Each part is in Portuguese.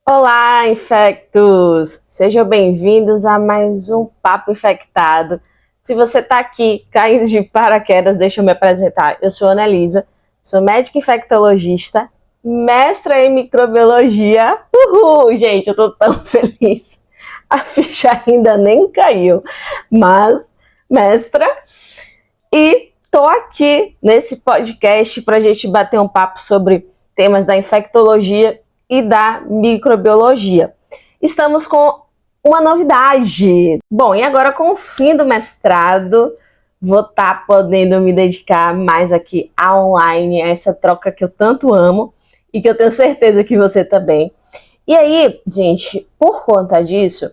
Olá, infectos! Sejam bem-vindos a mais um Papo Infectado. Se você está aqui caindo de paraquedas, deixa eu me apresentar. Eu sou Ana Elisa, sou médica infectologista, mestra em microbiologia. Uhul, gente, eu tô tão feliz. A ficha ainda nem caiu, mas mestra. E tô aqui nesse podcast para a gente bater um papo sobre temas da infectologia e da microbiologia. Estamos com uma novidade. Bom, e agora com o fim do mestrado, vou estar podendo me dedicar mais aqui a online, a essa troca que eu tanto amo e que eu tenho certeza que você também. E aí, gente, por conta disso,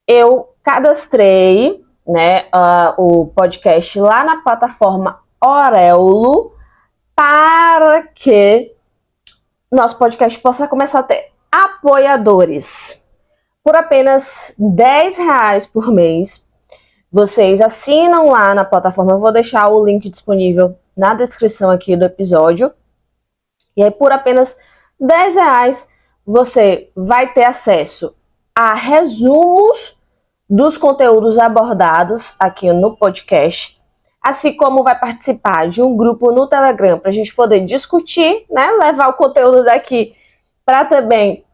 eu cadastrei, o podcast lá na plataforma Orelo para que nosso podcast possa começar a ter apoiadores. Por apenas R$10 por mês, vocês assinam lá na plataforma. Eu vou deixar o link disponível na descrição aqui do episódio. E aí, por apenas R$10, você vai ter acesso a resumos dos conteúdos abordados aqui no podcast, assim como vai participar de um grupo no Telegram para a gente poder discutir, né, levar o conteúdo daqui para também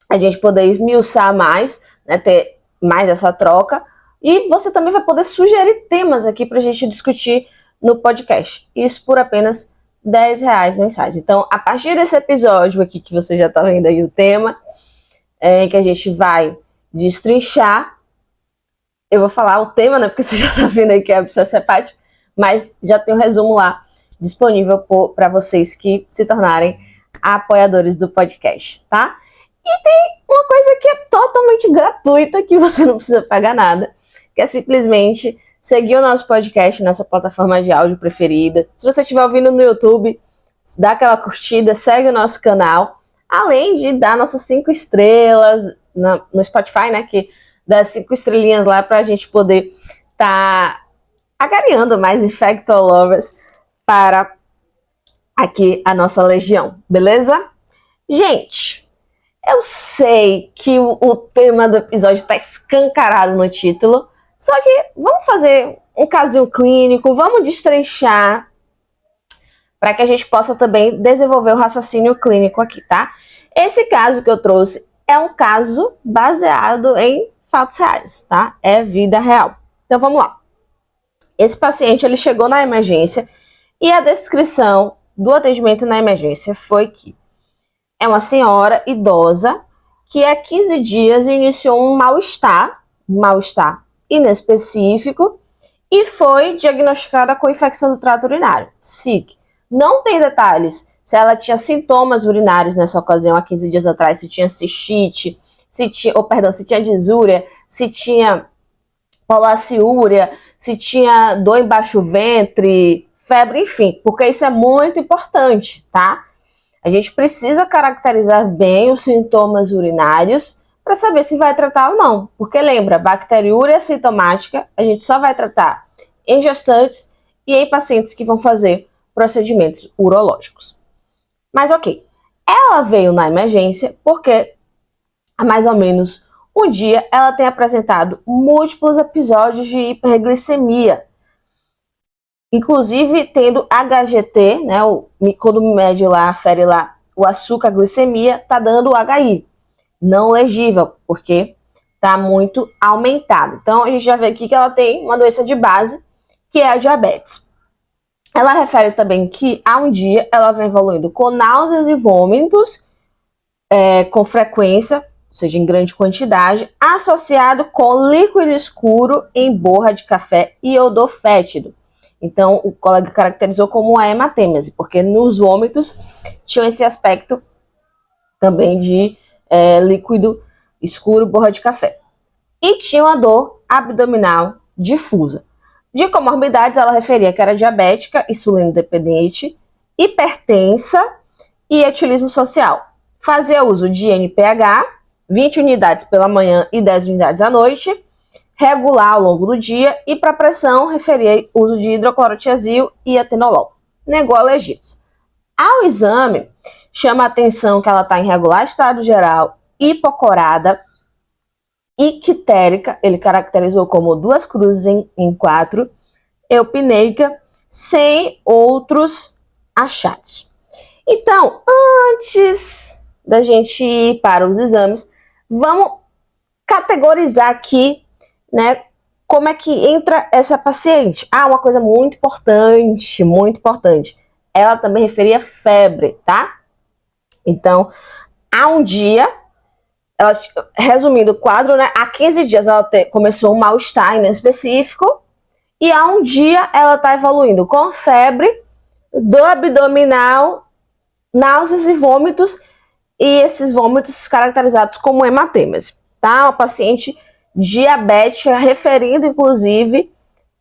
a gente poder esmiuçar mais, né, ter mais essa troca. E você também vai poder sugerir temas aqui para a gente discutir no podcast. Isso por apenas R$10 mensais. Então, a partir desse episódio aqui, que você já está vendo aí o tema, que a gente vai destrinchar, eu vou falar o tema, né? Porque você já tá vendo aí que é abscesso hepático, mas já tem um resumo lá disponível para vocês que se tornarem apoiadores do podcast, tá? E tem uma coisa que é totalmente gratuita, que você não precisa pagar nada, que é simplesmente seguir o nosso podcast na sua plataforma de áudio preferida. Se você estiver ouvindo no YouTube, dá aquela curtida, segue o nosso canal, além de dar nossas 5 estrelas no Spotify, né? Que das 5 estrelinhas lá para a gente poder estar agariando mais infectolovers para aqui a nossa legião, beleza? Gente, eu sei que o tema do episódio está escancarado no título, só que vamos fazer um casinho clínico, vamos destrinchar para que a gente possa também desenvolver o raciocínio clínico aqui, tá? Esse caso que eu trouxe é um caso baseado em fatos reais, tá? É vida real. Então vamos lá. Esse paciente, ele chegou na emergência e a descrição do atendimento na emergência foi que é uma senhora idosa que há 15 dias iniciou um mal-estar inespecífico e foi diagnosticada com infecção do trato urinário, SIC. Não tem detalhes se ela tinha sintomas urinários nessa ocasião, há 15 dias atrás, se tinha cistite, se tinha disúria, se tinha polaciúria, se tinha dor embaixo do ventre, febre, enfim, porque isso é muito importante, tá? A gente precisa caracterizar bem os sintomas urinários para saber se vai tratar ou não. Porque lembra, bacteriúria sintomática a gente só vai tratar em gestantes e em pacientes que vão fazer procedimentos urológicos. Mas ok, ela veio na emergência porque há mais ou menos um dia ela tem apresentado múltiplos episódios de hiperglicemia, inclusive tendo HGT, né, quando mede lá, afere lá o açúcar, a glicemia, tá dando HI, não legível, porque tá muito aumentado. Então a gente já vê aqui que ela tem uma doença de base, que é a diabetes. Ela refere também que há um dia ela vem evoluindo com náuseas e vômitos, com frequência, ou seja, em grande quantidade, associado com líquido escuro em borra de café e odor fétido. Então, o colega caracterizou como a hematêmese, porque nos vômitos tinha esse aspecto também de líquido escuro, borra de café. E tinha uma dor abdominal difusa. De comorbidades, ela referia que era diabética, insulino dependente, hipertensa e etilismo social. Fazia uso de NPH, 20 unidades pela manhã e 10 unidades à noite, regular ao longo do dia, e para pressão referia uso de hidroclorotiazil e atenolol. Negou alergias. Ao exame, chama a atenção que ela está em regular estado geral, hipocorada, ictérica, ele caracterizou como 2 cruzes em 4, eupneica, sem outros achados. Então, antes da gente ir para os exames, vamos categorizar aqui, né, como é que entra essa paciente. Uma coisa muito importante, muito importante. Ela também referia febre, tá? Então, há um dia, ela, resumindo o quadro, né, há 15 dias ela começou um mal-estar inespecífico e há um dia ela está evoluindo com febre, dor abdominal, náuseas e vômitos, e esses vômitos caracterizados como hematêmese, tá? Uma paciente diabética, referindo inclusive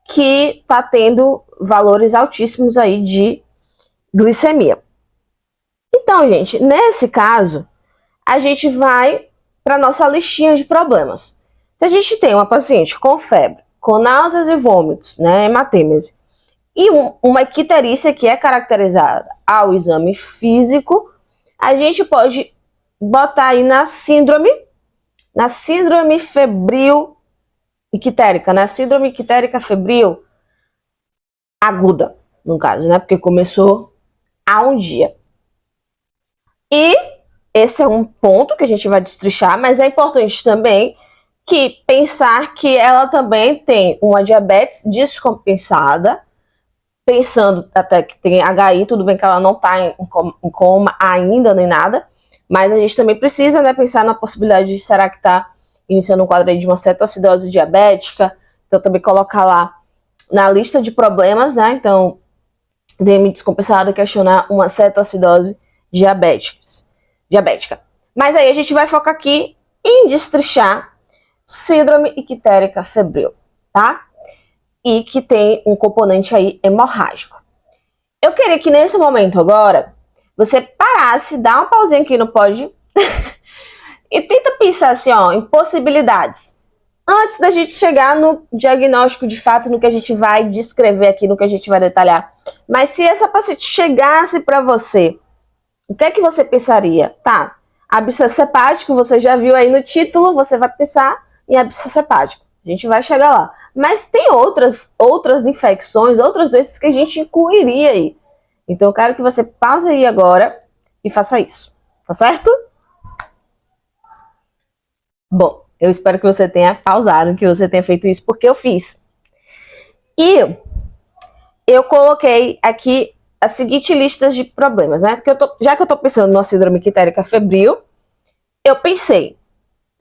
que está tendo valores altíssimos aí de glicemia. Então, gente, nesse caso, a gente vai para nossa listinha de problemas. Se a gente tem uma paciente com febre, com náuseas e vômitos, né, hematêmese, e uma icterícia que é caracterizada ao exame físico, a gente pode botar aí na síndrome febril ictérica, né? Síndrome ictérica febril aguda, no caso, né? Porque começou há um dia. E esse é um ponto que a gente vai destrinchar, mas é importante também que pensar que ela também tem uma diabetes descompensada, pensando até que tem HI, tudo bem que ela não está em coma ainda nem nada, mas a gente também precisa, né, pensar na possibilidade de será que está iniciando um quadro aí de uma cetoacidose diabética, então também colocar lá na lista de problemas, né, então DM descompensada, questionar uma cetoacidose diabética. Mas aí a gente vai focar aqui em destrinchar síndrome ictérica febril, tá? E que tem um componente aí hemorrágico. Eu queria que nesse momento agora, você parasse, dá uma pausinha aqui no pod e tenta pensar assim, ó, em possibilidades. Antes da gente chegar no diagnóstico de fato, no que a gente vai descrever aqui, no que a gente vai detalhar. Mas se essa paciente chegasse para você, o que é que você pensaria? Tá, abscesso hepático, você já viu aí no título, você vai pensar em abscesso hepático. A gente vai chegar lá. Mas tem outras infecções, outras doenças que a gente incluiria aí. Então eu quero que você pause aí agora e faça isso. Tá certo? Bom, eu espero que você tenha pausado, que você tenha feito isso, porque eu fiz. E eu coloquei aqui a seguinte lista de problemas, né? Já que eu tô pensando numa síndrome ictérica febril, eu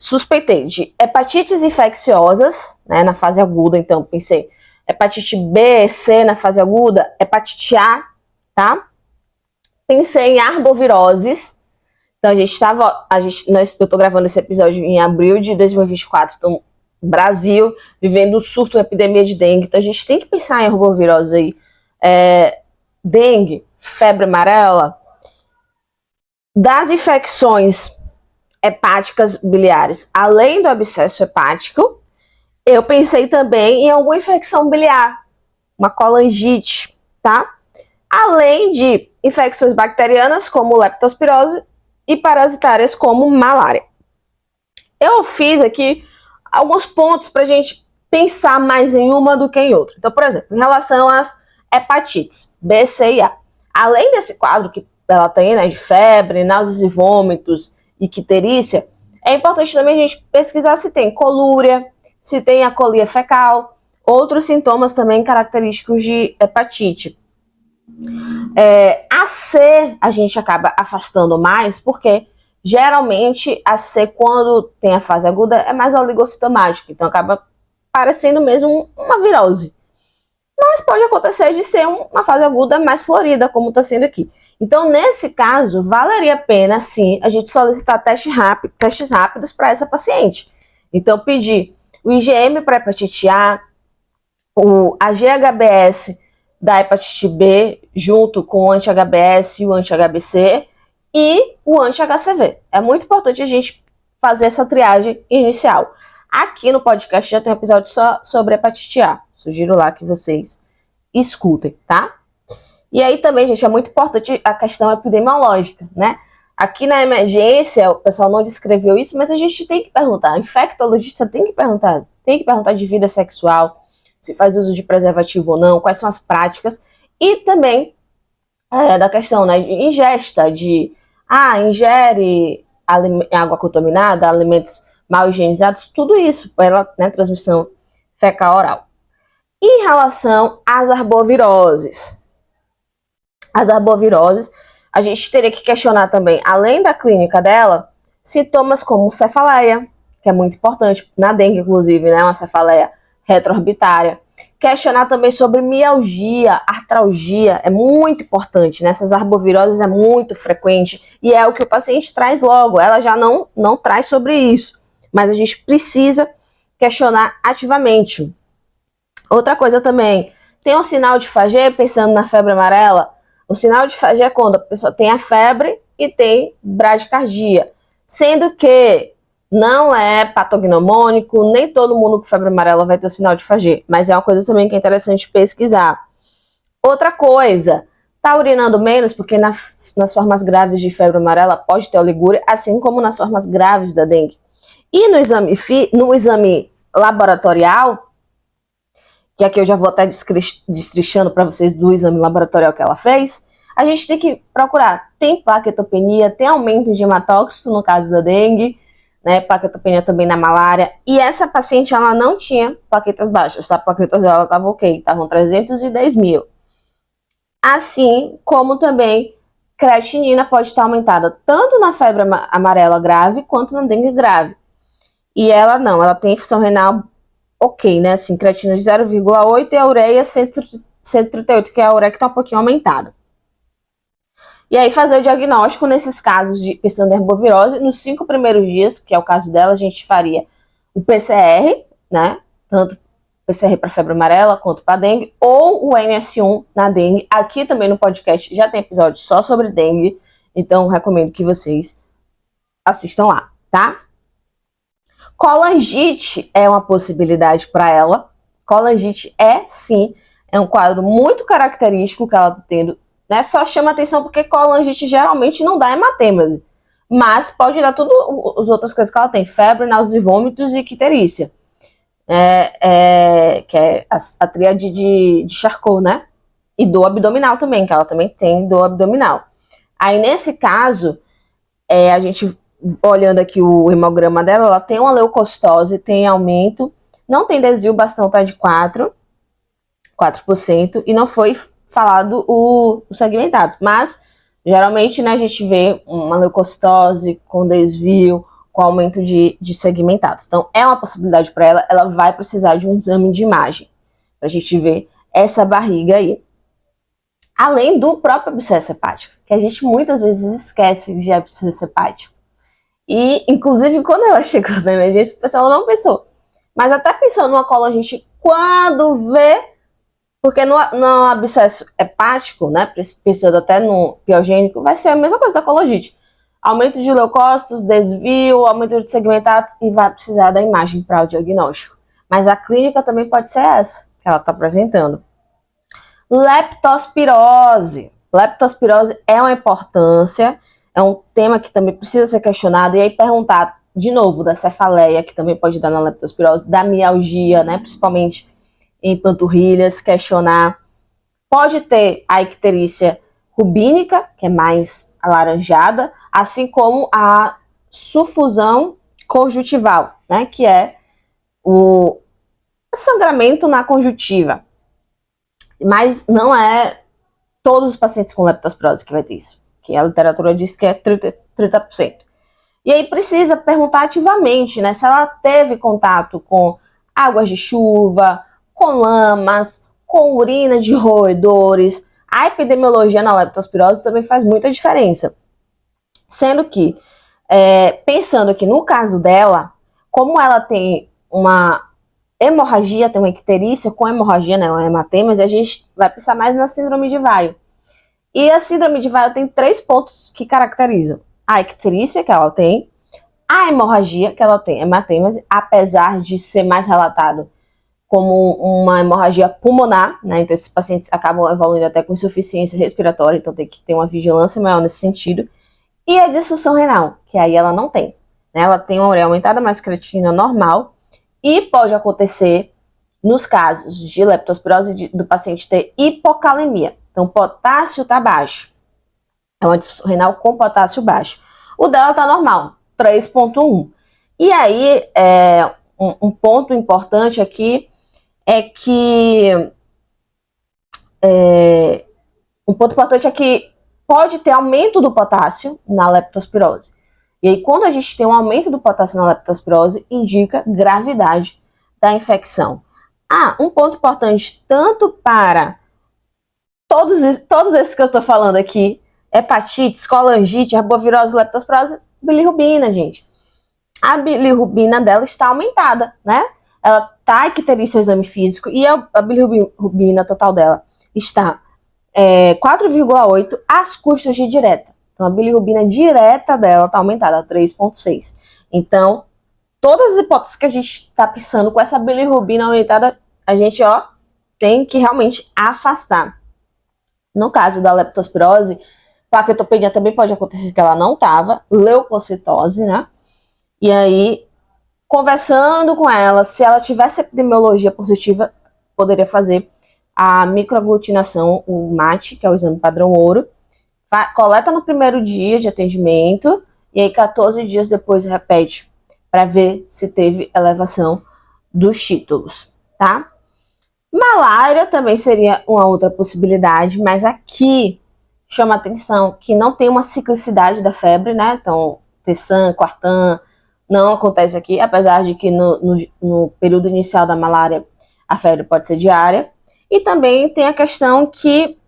suspeitei de hepatites infecciosas, né, na fase aguda, então pensei hepatite B, C na fase aguda, hepatite A, tá? Pensei em arboviroses. Então eu tô gravando esse episódio em abril de 2024, então Brasil vivendo um surto, uma epidemia de dengue, então a gente tem que pensar em arbovirose aí. Dengue, febre amarela, das infecções hepáticas biliares, além do abscesso hepático, eu pensei também em alguma infecção biliar, uma colangite, tá? Além de infecções bacterianas como leptospirose e parasitárias como malária. Eu fiz aqui alguns pontos para a gente pensar mais em uma do que em outra. Então, por exemplo, em relação às hepatites B, C e A. Além desse quadro que ela tem, né, de febre, náuseas e vômitos, icterícia, é importante também a gente pesquisar se tem colúria, se tem acolia fecal, outros sintomas também característicos de hepatite. A C a gente acaba afastando mais, porque geralmente a C, quando tem a fase aguda, é mais oligossintomática, então acaba parecendo mesmo uma virose. Mas pode acontecer de ser uma fase aguda mais florida, como está sendo aqui. Então, nesse caso, valeria a pena, sim, a gente solicitar testes rápidos para essa paciente. Então, pedir o IgM para hepatite A, a GHBS da hepatite B, junto com o anti-HBS e o anti-HBC, e o anti-HCV. É muito importante a gente fazer essa triagem inicial. Aqui no podcast já tem um episódio só sobre hepatite A. Sugiro lá que vocês escutem, tá? E aí também, gente, é muito importante a questão epidemiológica, né? Aqui na emergência, o pessoal não descreveu isso, mas a gente tem que perguntar. O infectologista tem que perguntar de vida sexual, se faz uso de preservativo ou não, quais são as práticas, e também da questão, né, de ingesta, ingere água contaminada, alimentos mal higienizados, tudo isso pela, né, transmissão fecal-oral. Em relação às arboviroses, a gente teria que questionar também, além da clínica dela, sintomas como cefaleia, que é muito importante, na dengue inclusive, né, uma cefaleia retroorbitária. Questionar também sobre mialgia, artralgia, é muito importante, nessas arboviroses é muito frequente, e é o que o paciente traz logo, ela já não traz sobre isso, mas a gente precisa questionar ativamente. Outra coisa também, tem um sinal de Fagê, pensando na febre amarela? O sinal de Fagê é quando a pessoa tem a febre e tem bradicardia, sendo que não é patognomônico, nem todo mundo com febre amarela vai ter o sinal de Fagê, mas é uma coisa também que é interessante pesquisar. Outra coisa, tá urinando menos, porque nas formas graves de febre amarela pode ter oligúria, assim como nas formas graves da dengue. E no exame laboratorial, que aqui eu já vou até destrinchando para vocês do exame laboratorial que ela fez, a gente tem que procurar, tem plaquetopenia, tem aumento de hematócrito no caso da dengue, né, plaquetopenia também na malária, e essa paciente, ela não tinha plaquetas baixas, a plaquetas dela estava ok, estavam 310 mil. Assim como também creatinina pode estar aumentada, tanto na febre amarela grave, quanto na dengue grave. E ela não, ela tem função renal ok, né, assim, creatina de 0,8 e a ureia 138, que é a ureia que está um pouquinho aumentada. E aí fazer o diagnóstico nesses casos de pensando em herbovirose, nos 5 primeiros dias, que é o caso dela, a gente faria o PCR, né, tanto PCR para febre amarela quanto para dengue, ou o NS1 na dengue. Aqui também no podcast já tem episódio só sobre dengue, então recomendo que vocês assistam lá, tá? Colangite é uma possibilidade para ela. Colangite sim, é um quadro muito característico que ela está tendo, né? Só chama atenção porque colangite geralmente não dá hematêmese, mas pode dar tudo as outras coisas que ela tem, febre, náuseas e vômitos e icterícia, que é a tríade de Charcot, né? E dor abdominal também, que ela também tem dor abdominal. Aí nesse caso, a gente olhando aqui o hemograma dela, ela tem uma leucocitose, tem aumento, não tem desvio, bastão tá de 4%, e não foi falado o segmentado, mas geralmente, né, a gente vê uma leucocitose com desvio, com aumento de segmentados. Então, é uma possibilidade para ela, ela vai precisar de um exame de imagem, para a gente ver essa barriga aí. Além do próprio abscesso hepático, que a gente muitas vezes esquece de abscesso hepático. E, inclusive, quando ela chegou na emergência, o pessoal não pensou. Mas até pensando numa colangite, quando vê, porque no abscesso hepático, né, pensando até no piogênico, vai ser a mesma coisa da colangite. Aumento de leucócitos, desvio, aumento de segmentados, e vai precisar da imagem para o diagnóstico. Mas a clínica também pode ser essa, que ela está apresentando. Leptospirose. Leptospirose é uma importância, é um tema que também precisa ser questionado, e aí perguntar, de novo, da cefaleia, que também pode dar na leptospirose, da mialgia, né, principalmente em panturrilhas, questionar. Pode ter a icterícia rubínica, que é mais alaranjada, assim como a sufusão conjuntival, né, que é o sangramento na conjuntiva. Mas não é todos os pacientes com leptospirose que vai ter isso, que a literatura diz que é 30%. E aí precisa perguntar ativamente, né, se ela teve contato com águas de chuva, com lamas, com urina de roedores. A epidemiologia na leptospirose também faz muita diferença. Sendo que, pensando que no caso dela, como ela tem uma hemorragia, tem uma icterícia com hemorragia, né, uma hematêmese, a gente vai pensar mais na síndrome de Weill. E a síndrome de Weill tem 3 pontos que caracterizam: a icterícia que ela tem, a hemorragia que ela tem, hematêmese, apesar de ser mais relatado como uma hemorragia pulmonar, né, então esses pacientes acabam evoluindo até com insuficiência respiratória, então tem que ter uma vigilância maior nesse sentido. E a disfunção renal, que aí ela não tem, né? Ela tem uma ureia aumentada, mas creatinina normal, e pode acontecer nos casos de leptospirose do paciente ter hipocalemia. Então, potássio está baixo. É uma disfunção renal com potássio baixo. O dela está normal, 3,1. E aí, um ponto importante aqui é que pode ter aumento do potássio na leptospirose. E aí, quando a gente tem um aumento do potássio na leptospirose, indica gravidade da infecção. Um ponto importante, tanto para todos esses que eu estou falando aqui, hepatite, colangite, arbovirose, leptospirose, bilirrubina, gente. A bilirrubina dela está aumentada, né? Ela está icterícia seu exame físico e a bilirrubina total dela está 4,8 às custas de direta. Então, a bilirrubina direta dela está aumentada, 3,6. Então, todas as hipóteses que a gente está pensando com essa bilirrubina aumentada, a gente, tem que realmente afastar. No caso da leptospirose, plaquetopenia também pode acontecer que ela não estava, leucocitose, né? E aí, conversando com ela, se ela tivesse epidemiologia positiva, poderia fazer a microaglutinação, o MAT, que é o exame padrão ouro, coleta no primeiro dia de atendimento, e aí 14 dias depois repete, para ver se teve elevação dos títulos, tá? Malária também seria uma outra possibilidade, mas aqui chama atenção que não tem uma ciclicidade da febre, né? Então, Tessan, Quartan, não acontece aqui, apesar de que no período inicial da malária a febre pode ser diária. E também tem a questão que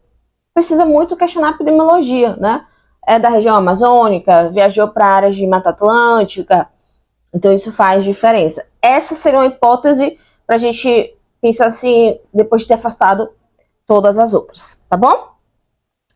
precisa muito questionar a epidemiologia, né? É da região amazônica, viajou para áreas de Mata Atlântica, então isso faz diferença. Essa seria uma hipótese para a gente pensar assim, depois de ter afastado todas as outras, tá bom?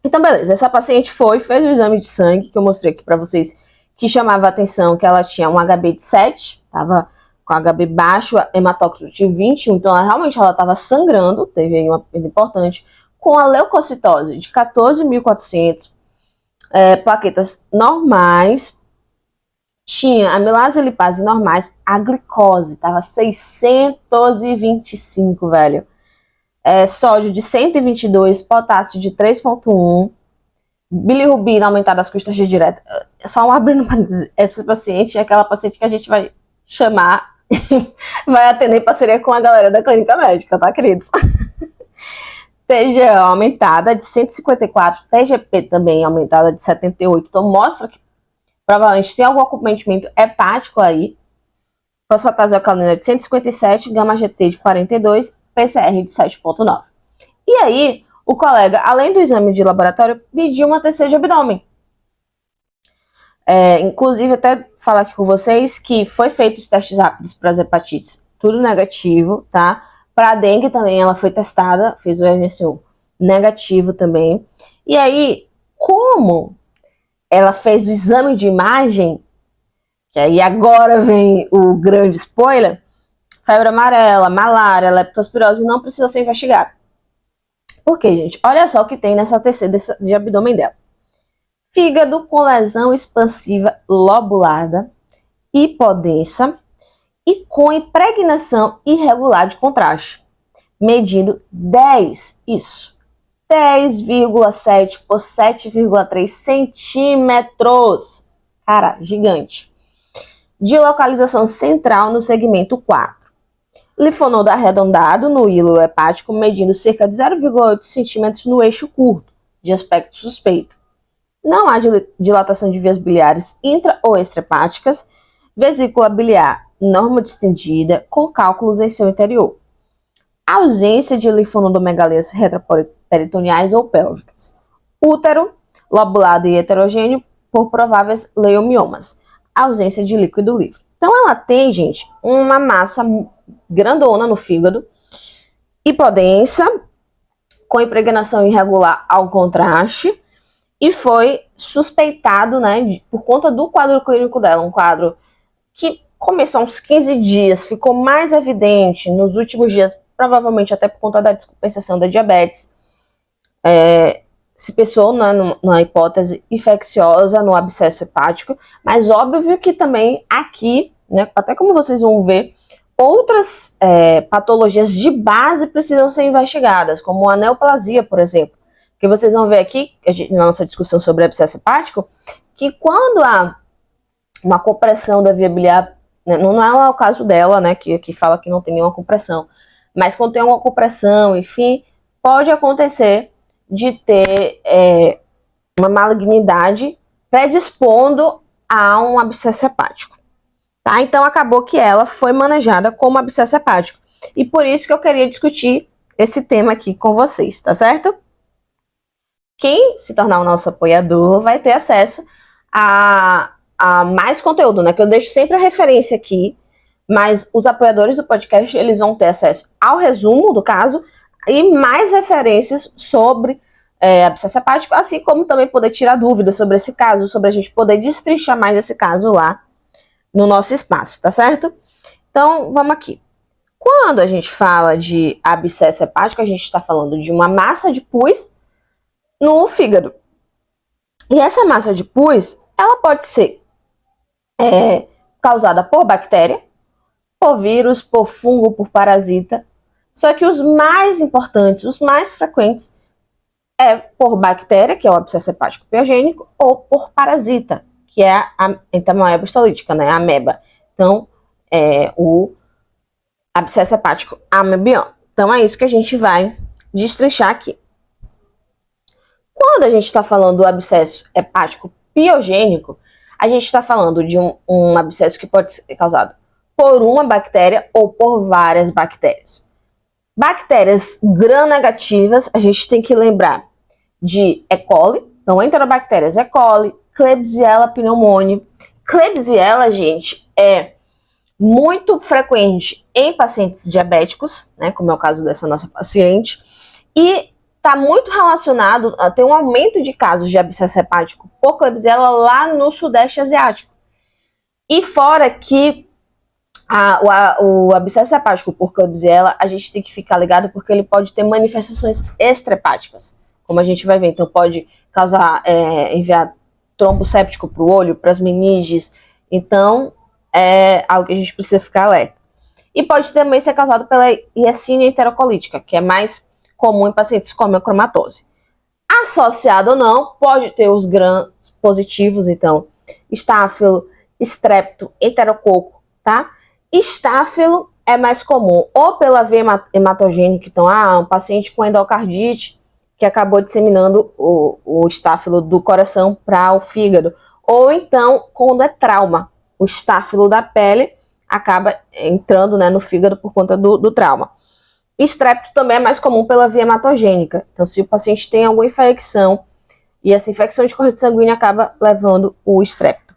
Então, beleza, essa paciente fez o exame de sangue, que eu mostrei aqui para vocês, que chamava a atenção que ela tinha um HB de 7, tava com HB baixo, hematócrito de 21, então realmente ela estava sangrando, teve aí uma perda importante, com a leucocitose de 14.400, plaquetas normais, tinha amilase e lipase normais, a glicose estava 625, velho. Sódio de 122, potássio de 3,1, bilirrubina aumentada às custas de direta. Só um abrindo para dizer, essa paciente é aquela paciente que a gente vai chamar, vai atender parceria com a galera da clínica médica, tá, queridos? TGO aumentada de 154, TGP também aumentada de 78, então mostra que provavelmente tem algum acometimento hepático aí. Fosfatase alcalina de 157, gama-GT de 42, PCR de 7,9. E aí, o colega, além do exame de laboratório, pediu uma TC de abdômen. Inclusive, até falar aqui com vocês que foi feito os testes rápidos para as hepatites, tudo negativo, tá? Para a dengue também ela foi testada, fez o RNS1 negativo também. E aí, como ela fez o exame de imagem, que aí agora vem o grande spoiler, febre amarela, malária, leptospirose não precisa ser investigada. Por quê, gente? Olha só o que tem nessa TC de abdômen dela. Fígado com lesão expansiva lobulada, hipodensa e com impregnação irregular de contraste, medindo 10,7 por 7,3 centímetros. Cara, gigante. De localização central no segmento 4. Linfonodo arredondado no hilo hepático, medindo cerca de 0,8 centímetros no eixo curto, de aspecto suspeito. Não há dilatação de vias biliares intra- ou extrahepáticas, vesícula biliar normodistendida, com cálculos em seu interior. Ausência de linfonodomegalias retroperitoneais ou pélvicas. Útero, lobulado e heterogêneo por prováveis leiomiomas. Ausência de líquido livre. Então ela tem, gente, uma massa grandona no fígado, hipodensa, com impregnação irregular ao contraste, e foi suspeitado, né, por conta do quadro clínico dela, um quadro que começou há uns 15 dias, ficou mais evidente nos últimos dias, provavelmente até por conta da descompensação da diabetes. se pensou numa hipótese infecciosa no abscesso hepático, mas óbvio que também aqui, né, até como vocês vão ver, outras patologias de base precisam ser investigadas, como a neoplasia, por exemplo. Que vocês vão ver aqui, na nossa discussão sobre abscesso hepático, que quando há uma compressão da via biliar, né, não é o caso dela, né, que fala que não tem nenhuma compressão, mas quando tem uma compressão, enfim, pode acontecer de ter uma malignidade predispondo a um abscesso hepático. Tá? Então acabou que ela foi manejada como abscesso hepático. E por isso que eu queria discutir esse tema aqui com vocês, tá certo? Quem se tornar o nosso apoiador vai ter acesso a mais conteúdo, né? Que eu deixo sempre a referência aqui, mas os apoiadores do podcast, eles vão ter acesso ao resumo do caso e mais referências sobre abscesso hepático, assim como também poder tirar dúvidas sobre esse caso, sobre a gente poder destrinchar mais esse caso lá no nosso espaço, tá certo? Então, vamos aqui. Quando a gente fala de abscesso hepático, a gente está falando de uma massa de pus no fígado. E essa massa de pus, ela pode ser causada por bactéria, por vírus, por fungo, por parasita. Só que os mais importantes, os mais frequentes, é por bactéria, que é o abscesso hepático piogênico, ou por parasita, que é a entamoeba histolítica, né, a ameba. Então, o abscesso hepático amebiano. Então, é isso que a gente vai destrinchar aqui. Quando a gente está falando do abscesso hepático piogênico, a gente está falando de um abscesso que pode ser causado por uma bactéria ou por várias bactérias. Bactérias gram-negativas, a gente tem que lembrar de E. coli, então enterobactérias E. coli, Klebsiella pneumoniae. Klebsiella, gente, é muito frequente em pacientes diabéticos, né, como é o caso dessa nossa paciente, e está muito relacionado a ter um aumento de casos de abscesso hepático por Klebsiella lá no Sudeste Asiático. E fora que o abscesso hepático por Klebsiella, a gente tem que ficar ligado porque ele pode ter manifestações extrahepáticas, como a gente vai ver. Então pode causar, enviar trombo séptico para o olho, para as meninges. Então é algo que a gente precisa ficar alerta. E pode também ser causado pela Yersinia enterocolítica, que é mais comum em pacientes com hemocromatose. Associado ou não, pode ter os grãos positivos, então, estáfilo, estrepto, enterococo, tá? Estáfilo é mais comum ou pela veia hematogênica, então, um paciente com endocardite que acabou disseminando o estáfilo do coração para o fígado, ou então, quando é trauma, o estáfilo da pele acaba entrando, né, no fígado por conta do trauma. Estrepto também é mais comum pela via hematogênica. Então, se o paciente tem alguma infecção e essa infecção de corrente sanguínea acaba levando o estrepto.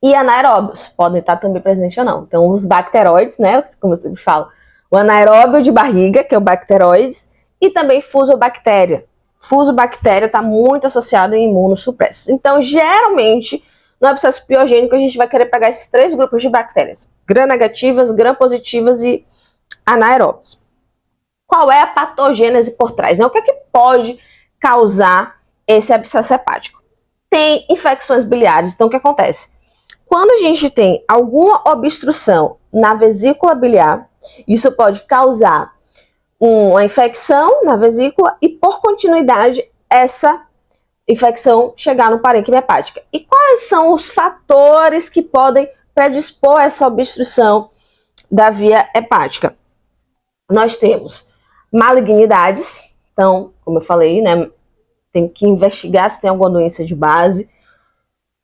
E anaeróbios podem estar também presentes ou não. Então, os bacteroides, né, como você fala, o anaeróbio de barriga, que é o bacteroides, e também fusobactéria. Fusobactéria está muito associada em imunossupressos. Então, geralmente, no abscesso piogênico, a gente vai querer pegar esses três grupos de bactérias: gram-negativas, gram-positivas e anaeróbias. Qual é a patogênese por trás, né? O que é que pode causar esse abscesso hepático? Tem infecções biliares. Então, o que acontece? Quando a gente tem alguma obstrução na vesícula biliar, isso pode causar uma infecção na vesícula e, por continuidade, essa infecção chegar no parênquima hepática. E quais são os fatores que podem predispor a essa obstrução da via hepática? Nós temos malignidades, então, como eu falei, né, tem que investigar se tem alguma doença de base.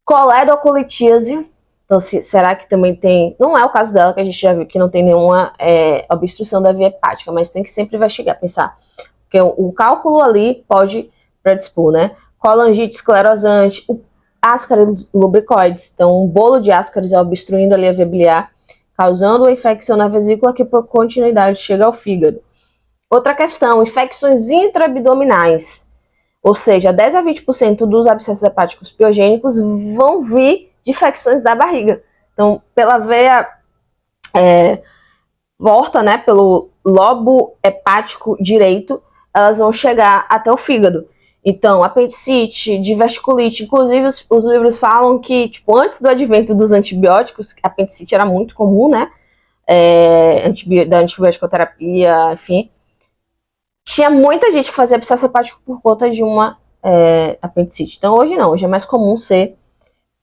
Coledocolitíase, então será que também tem, não é o caso dela, que a gente já viu que não tem nenhuma obstrução da via hepática, mas tem que sempre investigar, pensar, porque o cálculo ali pode predispor, né? Colangite esclerosante, o Ascaris lubricoides, então um bolo de Ascaris obstruindo ali a via biliar, causando uma infecção na vesícula que por continuidade chega ao fígado. Outra questão, infecções intraabdominais, ou seja, 10 a 20% dos abscessos hepáticos piogênicos vão vir de infecções da barriga. Então, pela veia porta, né, pelo lobo hepático direito, elas vão chegar até o fígado. Então, apendicite, diverticulite, inclusive os livros falam que, tipo, antes do advento dos antibióticos, a apendicite era muito comum, né? Da antibioticoterapia, enfim. Tinha muita gente que fazia abscesso hepático por conta de uma apendicite. Então, hoje não, hoje é mais comum ser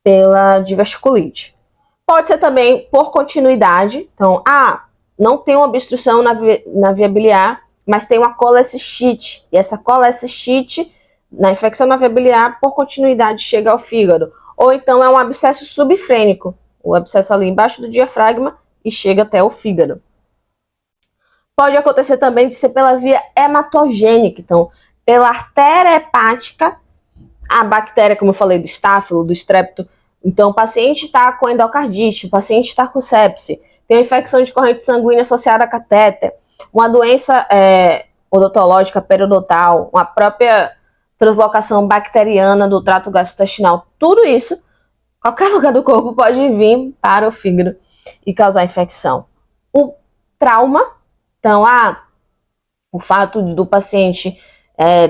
pela diverticulite. Pode ser também por continuidade. Então, não tem uma obstrução na via biliar, mas tem uma colecistite. E essa colecistite, na infecção na via biliar, por continuidade, chega ao fígado. Ou então é um abscesso subfrênico, o abscesso ali embaixo do diafragma e chega até o fígado. Pode acontecer também de ser pela via hematogênica, então, pela artéria hepática, a bactéria, como eu falei, do estáfilo, do estrepto. Então, o paciente está com endocardite, o paciente está com sepse, tem uma infecção de corrente sanguínea associada a catéter, uma doença odontológica periodontal, uma própria translocação bacteriana do trato gastrointestinal. Tudo isso, qualquer lugar do corpo pode vir para o fígado e causar infecção. O trauma, então, o fato do paciente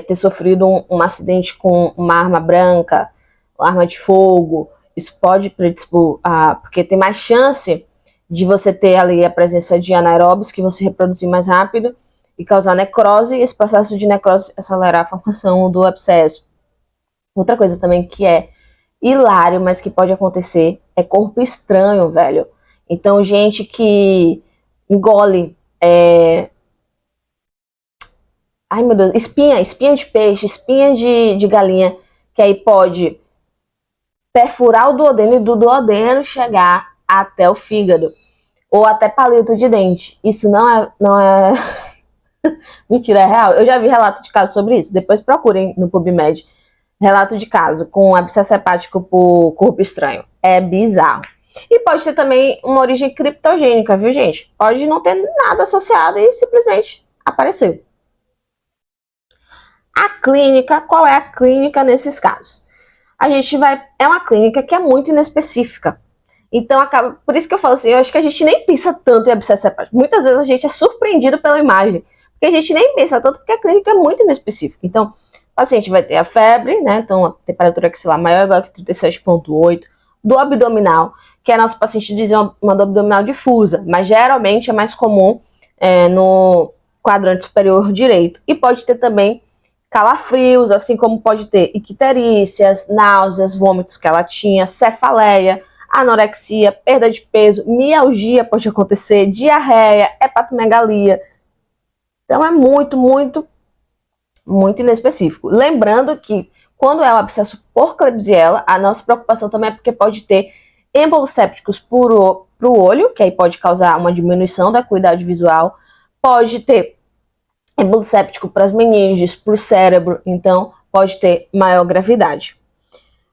ter sofrido um acidente com uma arma branca, uma arma de fogo, isso pode predispor porque tem mais chance de você ter ali a presença de anaeróbios, que você reproduzir mais rápido e causar necrose, e esse processo de necrose acelerar a formação do abscesso. Outra coisa também que é hilário, mas que pode acontecer, é corpo estranho, velho. Então, gente que engole ai meu Deus, espinha de peixe, espinha de galinha, que aí pode perfurar o duodeno e do duodeno chegar até o fígado, ou até palito de dente. Isso não é mentira, é real. Eu já vi relato de caso sobre isso, depois procurem no PubMed. Relato de caso com abscesso hepático por corpo estranho. É bizarro. E pode ter também uma origem criptogênica, viu, gente? Pode não ter nada associado e simplesmente apareceu. A clínica, qual é a clínica nesses casos? É uma clínica que é muito inespecífica. Então, por isso que eu falo assim, eu acho que a gente nem pensa tanto em abscesso hepático. Muitas vezes a gente é surpreendido pela imagem, porque a gente nem pensa tanto, porque a clínica é muito inespecífica. Então, o paciente vai ter a febre, né? Então, a temperatura axilar maior ou igual que 37,8, do abdominal, que é nosso paciente dizer uma dor abdominal difusa, mas geralmente é mais comum no quadrante superior direito. E pode ter também calafrios, assim como pode ter icterícias, náuseas, vômitos que ela tinha, cefaleia, anorexia, perda de peso, mialgia pode acontecer, diarreia, hepatomegalia. Então é muito, muito, muito inespecífico. Lembrando que quando é o abscesso por Klebsiella, a nossa preocupação também é porque pode ter êmbolos sépticos para o olho, que aí pode causar uma diminuição da acuidade visual, pode ter êmbolo séptico para as meninges, para o cérebro, então pode ter maior gravidade.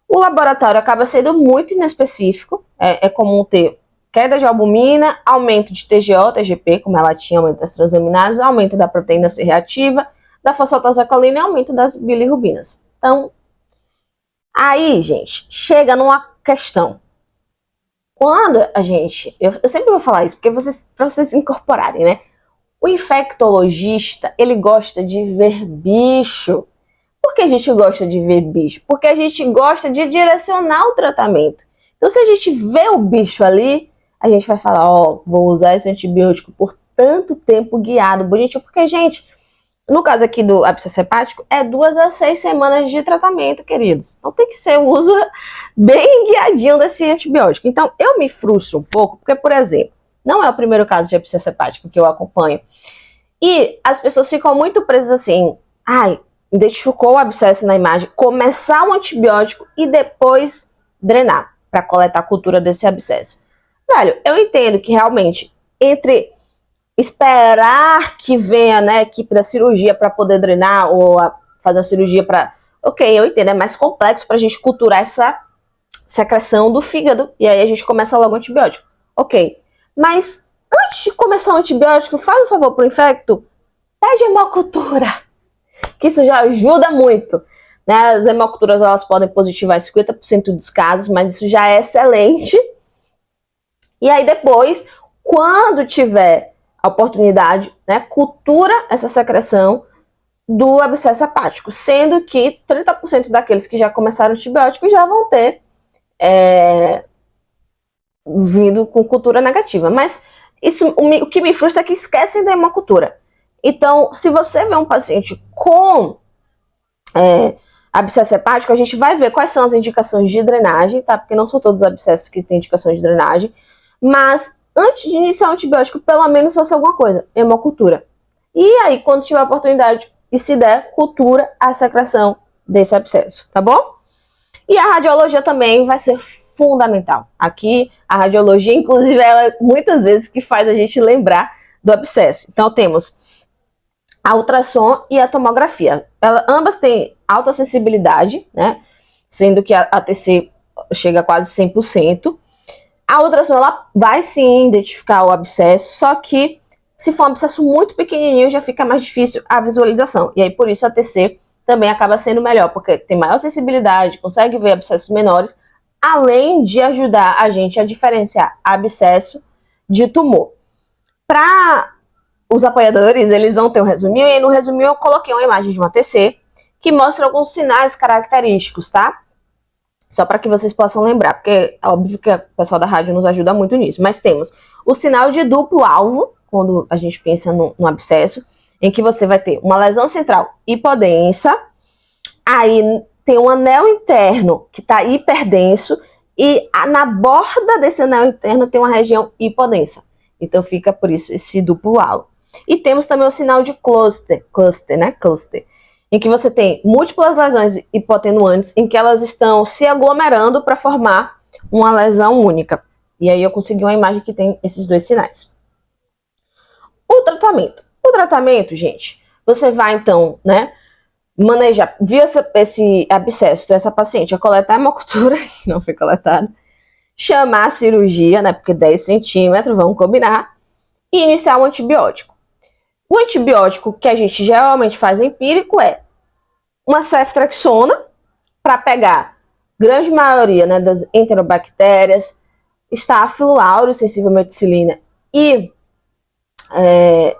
O laboratório acaba sendo muito inespecífico, é comum ter queda de albumina, aumento de TGO, TGP, como ela tinha, aumento das transaminases, aumento da proteína C reativa, da fosfatase-alcalina e aumento das bilirrubinas. Então, aí, gente, chega numa questão. Quando a gente... Eu sempre vou falar isso, porque para vocês incorporarem, né? O infectologista, ele gosta de ver bicho. Por que a gente gosta de ver bicho? Porque a gente gosta de direcionar o tratamento. Então, se a gente vê o bicho ali, a gente vai falar, vou usar esse antibiótico por tanto tempo guiado, bonitinho. Porque, gente, no caso aqui do abscesso hepático, é 2 a 6 semanas de tratamento, queridos. Então, tem que ser o uso bem guiadinho desse antibiótico. Então, eu me frustro um pouco, porque, por exemplo, não é o primeiro caso de abscesso hepático que eu acompanho. E as pessoas ficam muito presas assim, identificou o abscesso na imagem, começar um antibiótico e depois drenar para coletar a cultura desse abscesso. Velho, eu entendo que realmente entre esperar que venha, né, a equipe da cirurgia para poder drenar ou fazer a cirurgia para... Ok, eu entendo, é mais complexo para a gente culturar essa secreção do fígado e aí a gente começa logo o antibiótico. Ok, mas antes de começar o antibiótico, faz um favor pro infecto, pede hemocultura, que isso já ajuda muito. Né? As hemoculturas elas podem positivar 50% dos casos, mas isso já é excelente. E aí depois, quando tiver a oportunidade, né, cultura essa secreção do abscesso hepático, sendo que 30% daqueles que já começaram antibiótico já vão ter vindo com cultura negativa. Mas isso, o que me frustra é que esquecem da hemocultura. Então, se você vê um paciente com abscesso hepático, a gente vai ver quais são as indicações de drenagem, tá? Porque não são todos os abscessos que têm indicações de drenagem. Mas, antes de iniciar o antibiótico, pelo menos faça alguma coisa, hemocultura. E aí, quando tiver a oportunidade, e se der, cultura a secreção desse abscesso, tá bom? E a radiologia também vai ser fundamental. Aqui, a radiologia, inclusive, ela muitas vezes que faz a gente lembrar do abscesso. Então, temos a ultrassom e a tomografia. Ambas têm alta sensibilidade, né? Sendo que a ATC chega a quase 100%. A ultrassom, ela vai sim identificar o abscesso, só que se for um abscesso muito pequenininho, já fica mais difícil a visualização. E aí, por isso, a ATC também acaba sendo melhor, porque tem maior sensibilidade, consegue ver abscessos menores, além de ajudar a gente a diferenciar abscesso de tumor. Para os apoiadores, eles vão ter um resuminho, e aí no resuminho eu coloquei uma imagem de uma ATC que mostra alguns sinais característicos, tá? Só para que vocês possam lembrar, porque é óbvio que o pessoal da rádio nos ajuda muito nisso. Mas temos o sinal de duplo alvo, quando a gente pensa no abscesso, em que você vai ter uma lesão central hipodensa, aí tem um anel interno que está hiperdenso, e na borda desse anel interno tem uma região hipodensa. Então fica por isso esse duplo alvo. E temos também o sinal de cluster, em que você tem múltiplas lesões hipotenuantes em que elas estão se aglomerando para formar uma lesão única. E aí eu consegui uma imagem que tem esses dois sinais. O tratamento. O tratamento, gente, você vai então, né, manejar, viu esse abscesso, essa paciente, a coletar a hemocultura, que não foi coletada, chamar a cirurgia, né, porque 10 centímetros, vamos combinar, e iniciar o antibiótico. O antibiótico que a gente geralmente faz empírico é uma ceftriaxona, para pegar grande maioria, né, das enterobactérias, Staphylo aureus, sensível à meticilina, e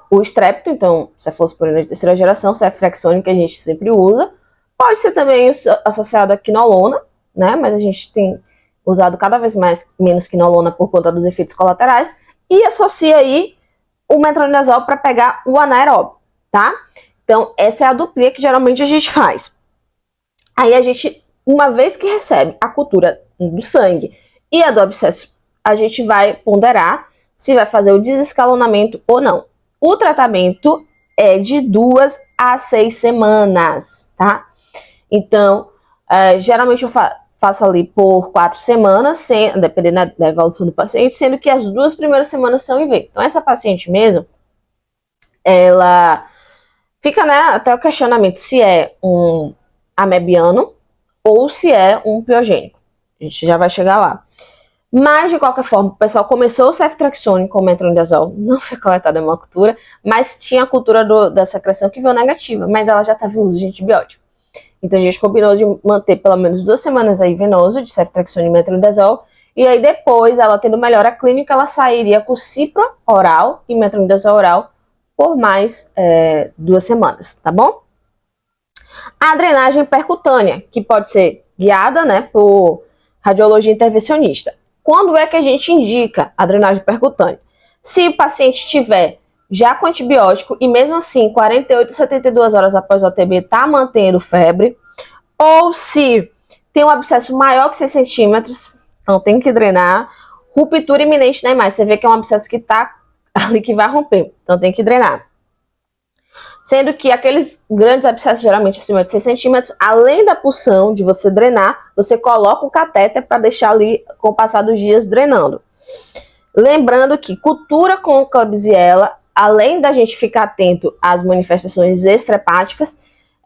o estrepto, então cefalosporina de terceira geração, ceftriaxone, que a gente sempre usa. Pode ser também associado a quinolona, né, mas a gente tem usado cada vez menos quinolona por conta dos efeitos colaterais, e associa aí o metronidazol para pegar o anaeróbio, tá? Então, essa é a duplia que geralmente a gente faz. Aí a gente, uma vez que recebe a cultura do sangue e a do abscesso, a gente vai ponderar se vai fazer o desescalonamento ou não. O tratamento é de 2 a 6 semanas, tá? Então, geralmente eu faço ali por 4 semanas, dependendo da evolução do paciente, sendo que as 2 primeiras semanas são IV. Então, essa paciente mesmo, ela fica, né, até o questionamento se é um amebiano ou se é um piogênico. A gente já vai chegar lá. Mas, de qualquer forma, o pessoal começou o ceftriaxone com metronidazol, não foi coletada a hemocultura, mas tinha a cultura da secreção que veio negativa, mas ela já estava em uso de antibiótico. Então, a gente combinou de manter pelo menos 2 semanas aí venoso de ceftriaxone e metronidazol, e aí depois, ela tendo melhora clínica, ela sairia com cipro oral e metronidazol oral por mais 2 semanas, tá bom? A drenagem percutânea, que pode ser guiada, né, por radiologia intervencionista. Quando é que a gente indica a drenagem percutânea? Se o paciente tiver já com antibiótico e mesmo assim 48 a 72 horas após o ATB está mantendo febre, ou se tem um abscesso maior que 6 centímetros, então tem que drenar, ruptura iminente na imagem, você vê que é um abscesso que está ali que vai romper, então tem que drenar. Sendo que aqueles grandes abscessos, geralmente acima de 6 centímetros, além da punção de você drenar, você coloca um catéter para deixar ali, com o passar dos dias, drenando. Lembrando que cultura com Klebsiella, além da gente ficar atento às manifestações extrahepáticas,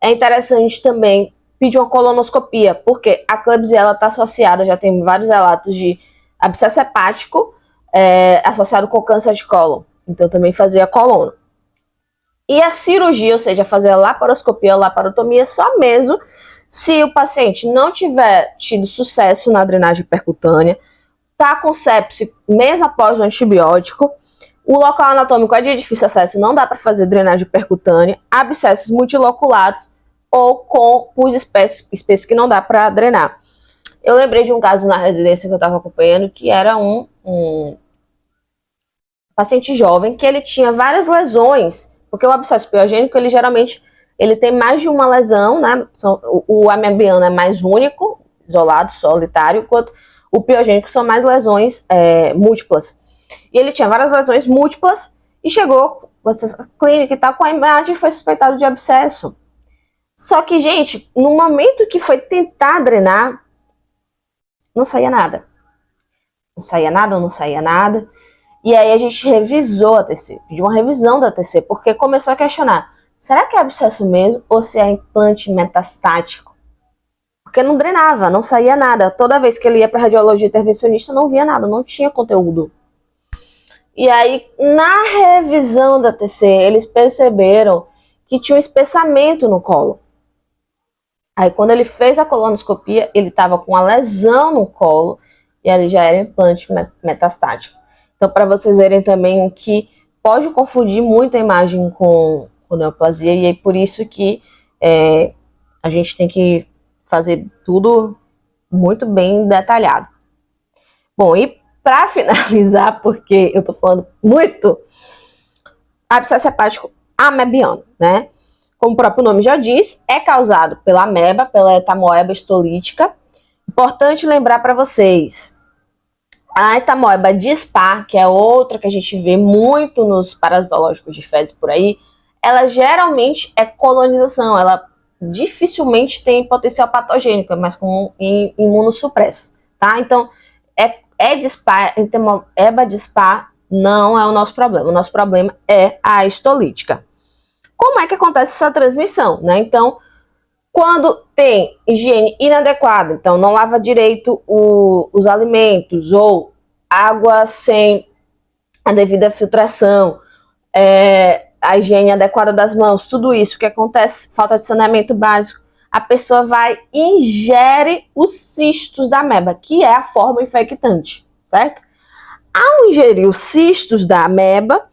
é interessante também pedir uma colonoscopia, porque a Klebsiella está associada, já tem vários relatos de abscesso hepático associado com câncer de cólon. Então também fazer a colono. E a cirurgia, ou seja, fazer a laparoscopia, a laparotomia, só mesmo se o paciente não tiver tido sucesso na drenagem percutânea, tá com sepse mesmo após o antibiótico, O local anatômico é de difícil acesso, não dá para fazer drenagem percutânea, abscessos multiloculados ou com pus espesso que não dá para drenar. Eu lembrei de um caso na residência que eu estava acompanhando, que era um paciente jovem, que ele tinha várias lesões, porque o abscesso piogênico, ele geralmente tem mais de uma lesão, né? O amebiano é mais único, isolado, solitário, enquanto o piogênico são mais lesões múltiplas. E ele tinha várias lesões múltiplas e chegou à clínica e tal, com a imagem, foi suspeitado de abscesso. Só que, gente, no momento que foi tentar drenar, não saía nada. Não saía nada, não saía nada. E aí a gente revisou a TC, pediu uma revisão da TC, porque começou a questionar, será que é abscesso mesmo ou se é implante metastático? Porque não drenava, não saía nada. Toda vez que ele ia para radiologia intervencionista, não via nada, não tinha conteúdo. E aí, na revisão da TC, eles perceberam que tinha um espessamento no colo. Aí, quando ele fez a colonoscopia, ele estava com uma lesão no colo e ali já era implante metastático. Então, para vocês verem também que pode confundir muito a imagem com neoplasia, e é por isso que a gente tem que fazer tudo muito bem detalhado. Bom, e para finalizar, porque eu tô falando muito, abscesso hepático amebiano, né? Como o próprio nome já diz, é causado pela ameba, pela etamoeba histolítica. Importante lembrar para vocês, a etamoeba dispar, que é outra que a gente vê muito nos parasitológicos de fezes por aí, ela geralmente é colonização, ela dificilmente tem potencial patogênico, é mais comum em imunossupresso, tá? Então, etamoeba dispar não é o nosso problema. O nosso problema é a histolítica. Como é que acontece essa transmissão, né? Então, quando tem higiene inadequada, então não lava direito os alimentos ou água sem a devida filtração, a higiene adequada das mãos, tudo isso que acontece, falta de saneamento básico, a pessoa vai e ingere os cistos da ameba, que é a forma infectante, certo? Ao ingerir os cistos da ameba,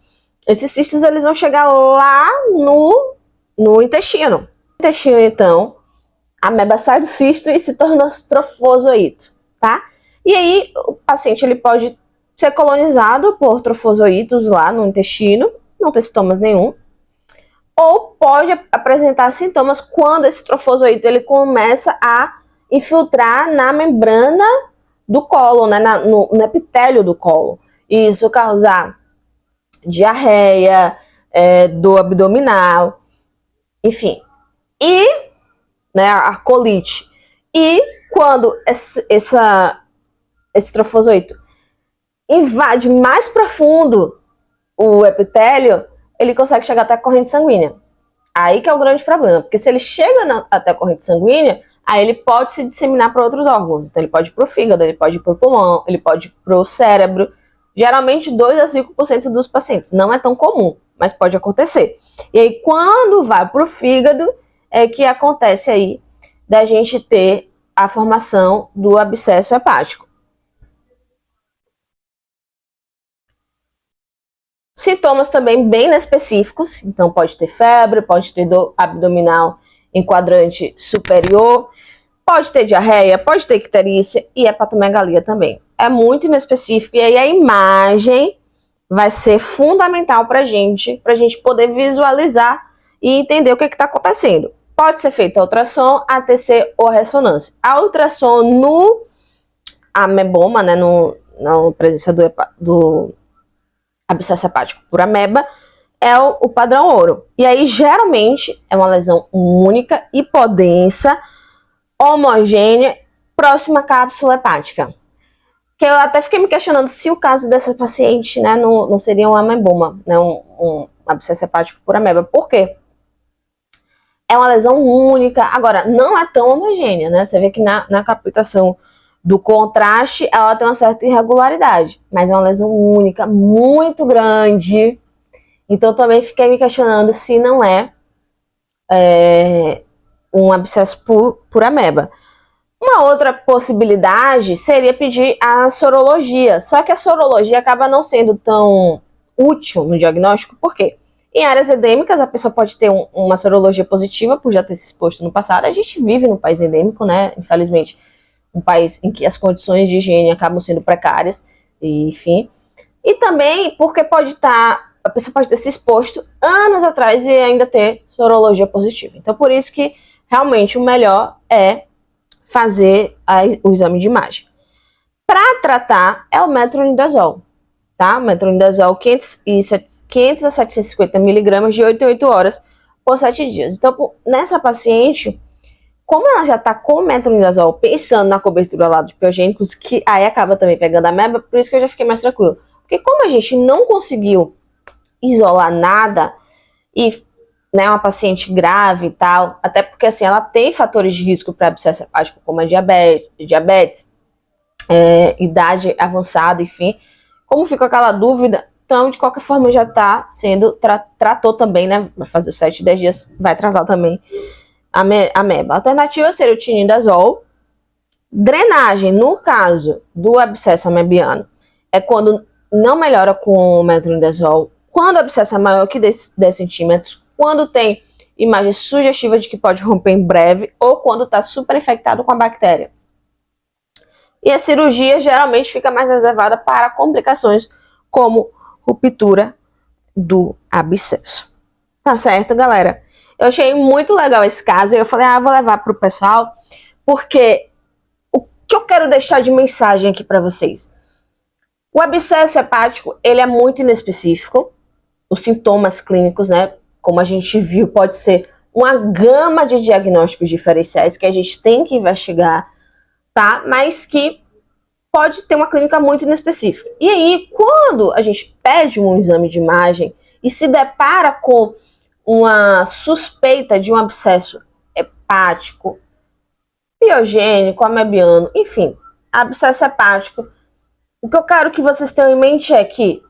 esses cistos eles vão chegar lá no intestino. No intestino, então, a ameba sai do cisto e se torna trofozoito, tá? E aí, o paciente ele pode ser colonizado por trofozoitos lá no intestino, não ter sintomas nenhum, ou pode apresentar sintomas quando esse trofozoito ele começa a infiltrar na membrana do colo, né, no epitélio do colo. E isso causar diarreia, dor abdominal, enfim. E, né, a colite. E quando esse trofozoito invade mais profundo o epitélio, ele consegue chegar até a corrente sanguínea. Aí que é o grande problema, porque se ele chega até a corrente sanguínea, aí ele pode se disseminar para outros órgãos. Então ele pode ir para o fígado, ele pode ir para o pulmão, ele pode ir para o cérebro. Geralmente 2 a 5% dos pacientes. Não é tão comum, mas pode acontecer. E aí quando vai para o fígado, é que acontece aí da gente ter a formação do abscesso hepático. Sintomas também bem inespecíficos, então pode ter febre, pode ter dor abdominal em quadrante superior, pode ter diarreia, pode ter icterícia e hepatomegalia também. É muito inespecífico e aí a imagem vai ser fundamental para a gente poder visualizar e entender o que está acontecendo. Pode ser feita a ultrassom, ATC ou ressonância. A ultrassom no ameboma, né, na presença do abscesso hepático por ameba, é o padrão ouro. E aí, geralmente, é uma lesão única, hipodensa, homogênea, próxima à cápsula hepática. Que eu até fiquei me questionando se o caso dessa paciente, né, não seria um ameboma, né, um abscesso hepático por ameba. Por quê? É uma lesão única. Agora, não é tão homogênea, né? Você vê que na captação do contraste, ela tem uma certa irregularidade, mas é uma lesão única, muito grande. Então, também fiquei me questionando se não é um abscesso por ameba. Uma outra possibilidade seria pedir a sorologia, só que a sorologia acaba não sendo tão útil no diagnóstico, por quê? Em áreas endêmicas, a pessoa pode ter uma sorologia positiva por já ter se exposto no passado. A gente vive num país endêmico, né? Infelizmente, um país em que as condições de higiene acabam sendo precárias, enfim. E também porque a pessoa pode ter se exposto anos atrás e ainda ter sorologia positiva. Então, por isso que realmente o melhor é fazer o exame de imagem. Para tratar, é o metronidazol. Tá? Metronidazol 500 a 750 miligramas de 8 em 8 horas por 7 dias. Então, nessa paciente, como ela já está com metronidazol pensando na cobertura lá dos biogênicos, que aí acaba também pegando a ameba, por isso que eu já fiquei mais tranquilo. Porque como a gente não conseguiu isolar nada, e né, uma paciente grave e tal, até porque assim, ela tem fatores de risco para abscesso hepático, como a diabetes, idade avançada, enfim. Como fica aquela dúvida, então, de qualquer forma, já está sendo, tratou também, né? Vai fazer os 7, 10 dias, vai tratar também a ameba. A alternativa seria o tinidazol. Drenagem, no caso do abscesso amebiano, é quando não melhora com o metronidazol, quando o abscesso é maior que 10 centímetros, quando tem imagem sugestiva de que pode romper em breve, ou quando está super infectado com a bactéria. E a cirurgia geralmente fica mais reservada para complicações como ruptura do abscesso. Tá certo, galera? Eu achei muito legal esse caso e eu falei, vou levar para o pessoal, porque o que eu quero deixar de mensagem aqui para vocês? O abscesso hepático, ele é muito inespecífico. Os sintomas clínicos, né, como a gente viu, pode ser uma gama de diagnósticos diferenciais que a gente tem que investigar, tá? Mas que pode ter uma clínica muito inespecífica. E aí, quando a gente pede um exame de imagem e se depara com uma suspeita de um abscesso hepático, biogênico, amebiano, enfim, abscesso hepático, o que eu quero que vocês tenham em mente é que,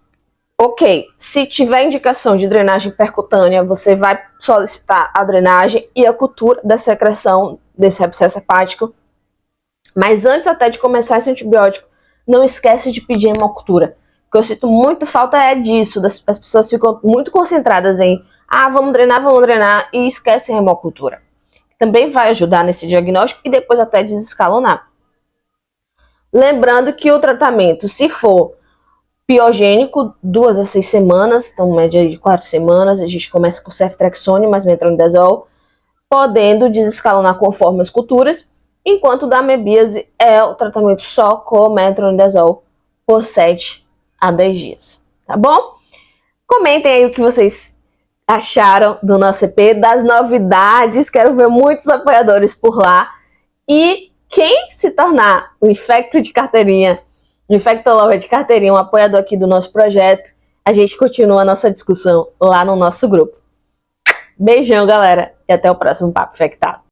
ok, se tiver indicação de drenagem percutânea, você vai solicitar a drenagem e a cultura da secreção desse abscesso hepático. Mas antes até de começar esse antibiótico, não esquece de pedir hemocultura. O que eu sinto muito falta é disso, as pessoas ficam muito concentradas em vamos drenar, e esquecem a hemocultura. Também vai ajudar nesse diagnóstico e depois até desescalonar. Lembrando que o tratamento, se for biogênico, 2 a 6 semanas, então média de 4 semanas, a gente começa com ceftriaxone mais metronidazol, podendo desescalonar conforme as culturas, enquanto o da amebíase é o tratamento só com metronidazol por 7 a 10 dias, tá bom? Comentem aí o que vocês acharam do nosso EP, das novidades, quero ver muitos apoiadores por lá, e quem se tornar o infecto de carteirinha, o infectolover de carteirinha, um apoiador aqui do nosso projeto, a gente continua a nossa discussão lá no nosso grupo. Beijão, galera, e até o próximo Papo Infectado.